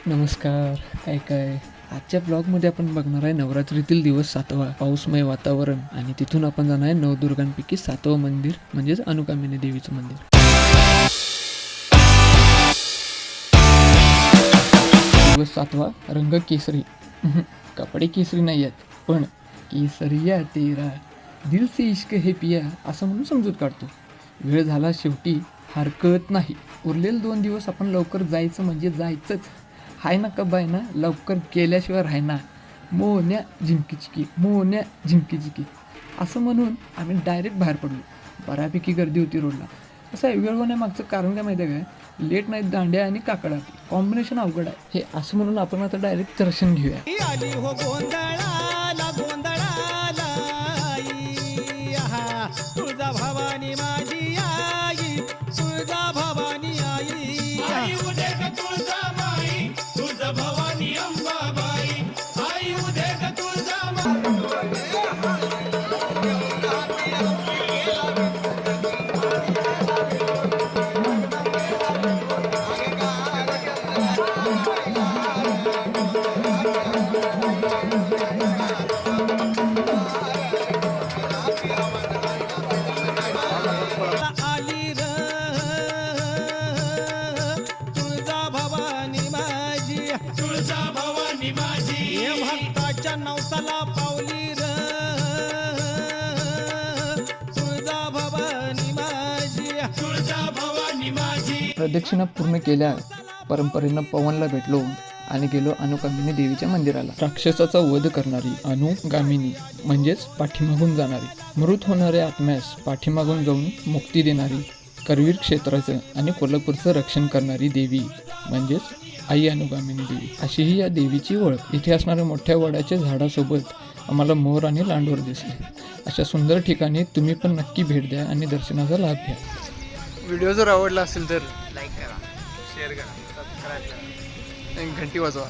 नमस्कार. काय आजच्या ब्लॉगमध्ये आपण बघणार आहे नवरात्रीतील दिवस 7वा, पाऊसमय वातावरण आणि तिथून आपण जाणार आहे नवदुर्गांपैकी 7वं मंदिर म्हणजेच अनुकामिनी देवीचं मंदिर. दिवस 7वा, रंग केसरी. कपडे केसरी नाही आहेत, पण केसरिया तेरा दिल से इश्क है पिया असं म्हणून समजूत काढतो. वेळ झाला शेवटी, हरकत नाही. उरलेले 2 दिवस आपण लवकर जायचं म्हणजे जायचंच. हाय ना कब आहे ना, लवकर गेल्याशिवाय राहायना. मोन्या झिमकीचिकी, मोन्या झिमकीचिकी असं म्हणून आम्ही डायरेक्ट बाहेर पडलो. बऱ्यापैकी गर्दी होती रोडला. कसं आहे, वेळ होण्यामागचं कारण काय माहिती आहे काय? लेट नाईट दांड्या आणि काकडा कॉम्बिनेशन अवघड आहे. हे असं म्हणून आपण आता डायरेक्ट दर्शन घेऊया. तुझा भवानी माझी आई, तुझा भवानी आई, आई उदे का तुळजा माई, तुझा भवानी अंबाबाई, आई उदे का तुळजा माई. नवसाला पावली र तुळजा भवानी माझी, तुळजा भवानी माझी. प्रदक्षिणा पूर्ण केल्या परंपरेनं पवनला भेटलो आणि गेलो अनुकामिनी देवीच्या मंदिराला. राक्षसाचा वध करणारी अनुगामिनी म्हणजेच पाठीमागून जाणारी, मृत होणाऱ्या आत्म्यास पाठीमागून जाऊन मुक्ती देणारी, करवीर क्षेत्राचं आणि कोल्हापूरचं रक्षण करणारी देवी म्हणजेच आई अनुगामिनी देवी अशी ही या देवीची ओळख. इथे असणाऱ्या मोठ्या वडाच्या झाडासोबत आम्हाला मोर आणि लांडोर दिसले. अशा सुंदर ठिकाणी तुम्ही पण नक्की भेट द्या आणि दर्शनाचा लाभ घ्या. व्हिडिओ जर आवडला असेल तर लाईक करा, शेअर करा, सबस्क्राईब करा आणि घंटी वाजवा.